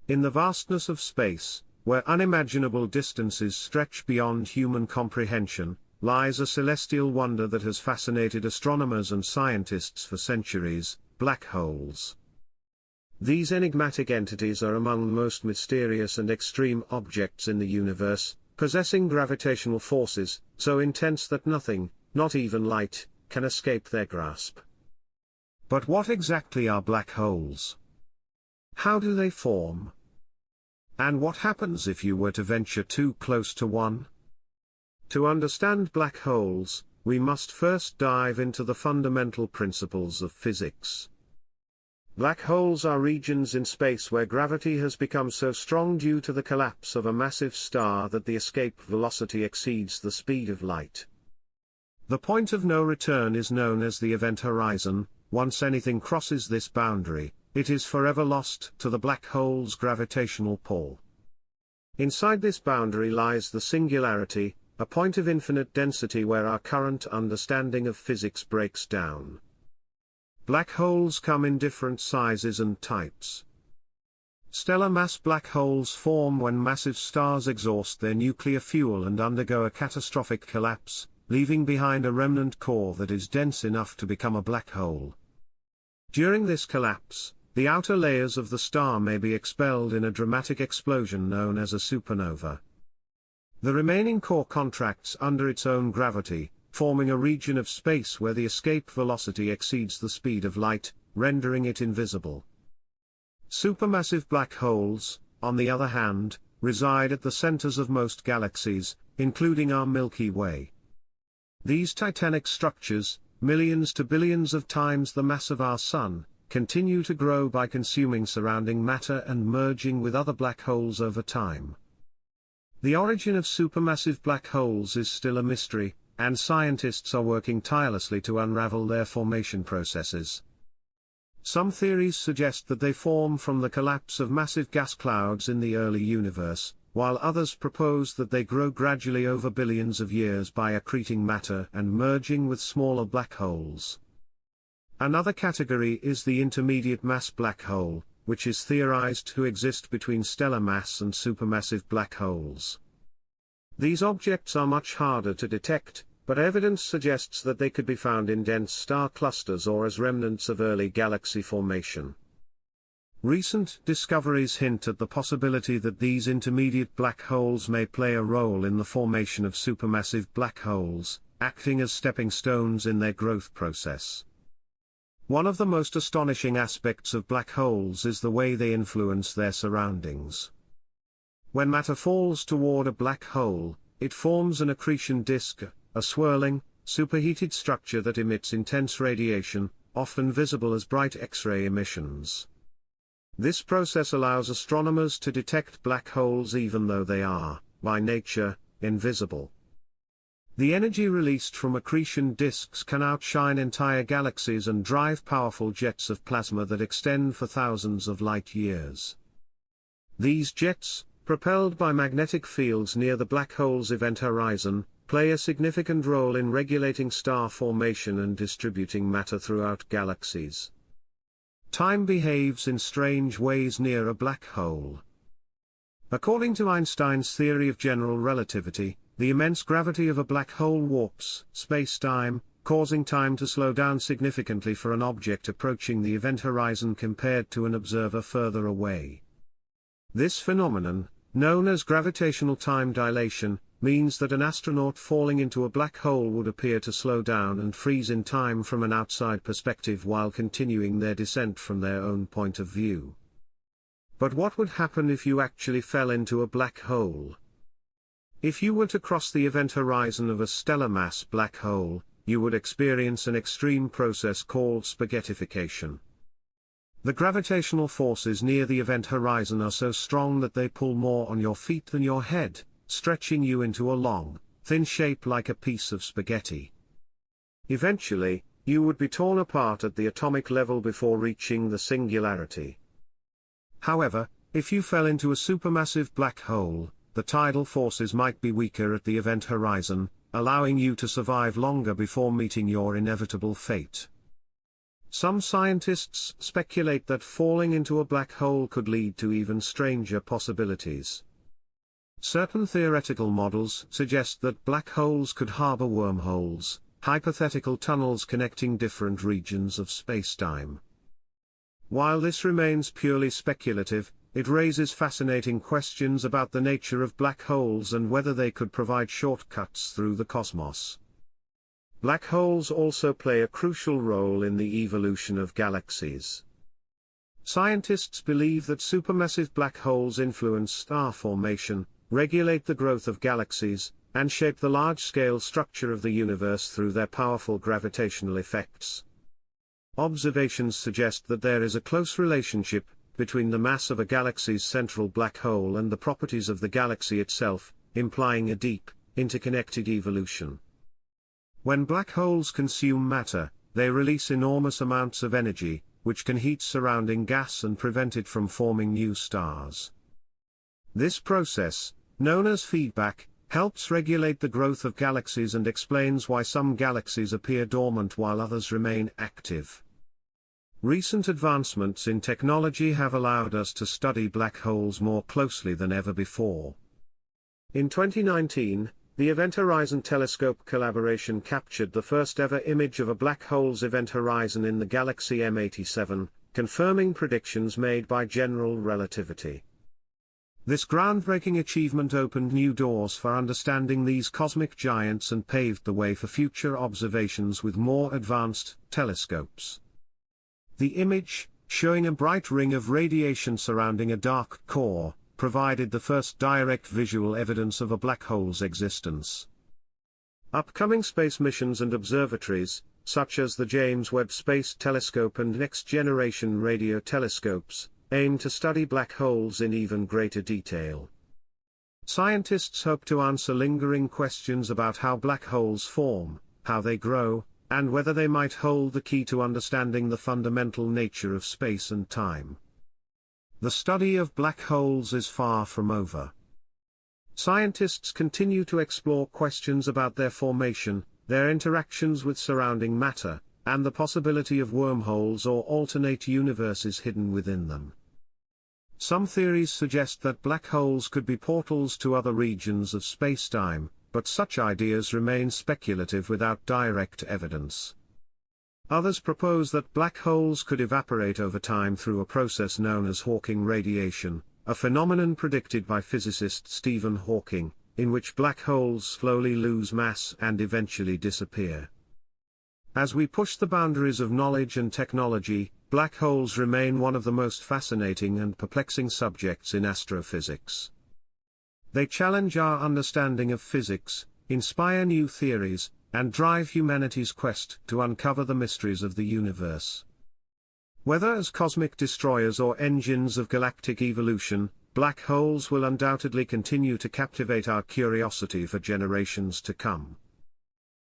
In the vastness of space, where unimaginable distances stretch beyond human comprehension, lies a celestial wonder that has fascinated astronomers and scientists for centuries: black holes. These enigmatic entities are among the most mysterious and extreme objects in the universe, possessing gravitational forces so intense that nothing, not even light, can escape their grasp. But what exactly are black holes? How do they form? And what happens if you were to venture too close to one? To understand black holes, we must first dive into the fundamental principles of physics. Black holes are regions in space where gravity has become so strong due to the collapse of a massive star that the escape velocity exceeds the speed of light. The point of no return is known as the event horizon. Once anything crosses this boundary, it is forever lost to the black hole's gravitational pull. Inside this boundary lies the singularity, a point of infinite density where our current understanding of physics breaks down. Black holes come in different sizes and types. Stellar mass black holes form when massive stars exhaust their nuclear fuel and undergo a catastrophic collapse, leaving behind a remnant core that is dense enough to become a black hole. During this collapse, the outer layers of the star may be expelled in a dramatic explosion known as a supernova. The remaining core contracts under its own gravity, forming a region of space where the escape velocity exceeds the speed of light, rendering it invisible. Supermassive black holes, on the other hand, reside at the centers of most galaxies, including our Milky Way. These titanic structures, millions to billions of times the mass of our Sun, continue to grow by consuming surrounding matter and merging with other black holes over time. The origin of supermassive black holes is still a mystery, and scientists are working tirelessly to unravel their formation processes. Some theories suggest that they form from the collapse of massive gas clouds in the early universe, while others propose that they grow gradually over billions of years by accreting matter and merging with smaller black holes. Another category is the intermediate mass black hole, which is theorized to exist between stellar mass and supermassive black holes. These objects are much harder to detect, but evidence suggests that they could be found in dense star clusters or as remnants of early galaxy formation. Recent discoveries hint at the possibility that these intermediate black holes may play a role in the formation of supermassive black holes, acting as stepping stones in their growth process. One of the most astonishing aspects of black holes is the way they influence their surroundings. When matter falls toward a black hole, it forms an accretion disk, a swirling, superheated structure that emits intense radiation, often visible as bright X-ray emissions. This process allows astronomers to detect black holes even though they are, by nature, invisible. The energy released from accretion disks can outshine entire galaxies and drive powerful jets of plasma that extend for thousands of light years. These jets, propelled by magnetic fields near the black hole's event horizon, play a significant role in regulating star formation and distributing matter throughout galaxies. Time behaves in strange ways near a black hole. According to Einstein's theory of general relativity, the immense gravity of a black hole warps space-time, causing time to slow down significantly for an object approaching the event horizon compared to an observer further away. This phenomenon, known as gravitational time dilation, means that an astronaut falling into a black hole would appear to slow down and freeze in time from an outside perspective while continuing their descent from their own point of view. But what would happen if you actually fell into a black hole? If you were to cross the event horizon of a stellar mass black hole, you would experience an extreme process called spaghettification. The gravitational forces near the event horizon are so strong that they pull more on your feet than your head, stretching you into a long, thin shape like a piece of spaghetti. Eventually, you would be torn apart at the atomic level before reaching the singularity. However, if you fell into a supermassive black hole, the tidal forces might be weaker at the event horizon, allowing you to survive longer before meeting your inevitable fate. Some scientists speculate that falling into a black hole could lead to even stranger possibilities. Certain theoretical models suggest that black holes could harbor wormholes, hypothetical tunnels connecting different regions of spacetime. While this remains purely speculative, it raises fascinating questions about the nature of black holes and whether they could provide shortcuts through the cosmos. Black holes also play a crucial role in the evolution of galaxies. Scientists believe that supermassive black holes influence star formation, regulate the growth of galaxies, and shape the large-scale structure of the universe through their powerful gravitational effects. Observations suggest that there is a close relationship between the mass of a galaxy's central black hole and the properties of the galaxy itself, implying a deep, interconnected evolution. When black holes consume matter, they release enormous amounts of energy, which can heat surrounding gas and prevent it from forming new stars. This process, known as feedback, helps regulate the growth of galaxies and explains why some galaxies appear dormant while others remain active. Recent advancements in technology have allowed us to study black holes more closely than ever before. In 2019, the Event Horizon Telescope collaboration captured the first-ever image of a black hole's event horizon in the galaxy M87, confirming predictions made by general relativity. This groundbreaking achievement opened new doors for understanding these cosmic giants and paved the way for future observations with more advanced telescopes. The image, showing a bright ring of radiation surrounding a dark core, provided the first direct visual evidence of a black hole's existence. Upcoming space missions and observatories, such as the James Webb Space Telescope and next-generation radio telescopes, aim to study black holes in even greater detail. Scientists hope to answer lingering questions about how black holes form, how they grow, and whether they might hold the key to understanding the fundamental nature of space and time. The study of black holes is far from over. Scientists continue to explore questions about their formation, their interactions with surrounding matter, and the possibility of wormholes or alternate universes hidden within them. Some theories suggest that black holes could be portals to other regions of spacetime, but such ideas remain speculative without direct evidence. Others propose that black holes could evaporate over time through a process known as Hawking radiation, a phenomenon predicted by physicist Stephen Hawking, in which black holes slowly lose mass and eventually disappear. As we push the boundaries of knowledge and technology, black holes remain one of the most fascinating and perplexing subjects in astrophysics. They challenge our understanding of physics, inspire new theories, and drive humanity's quest to uncover the mysteries of the universe. Whether as cosmic destroyers or engines of galactic evolution, black holes will undoubtedly continue to captivate our curiosity for generations to come.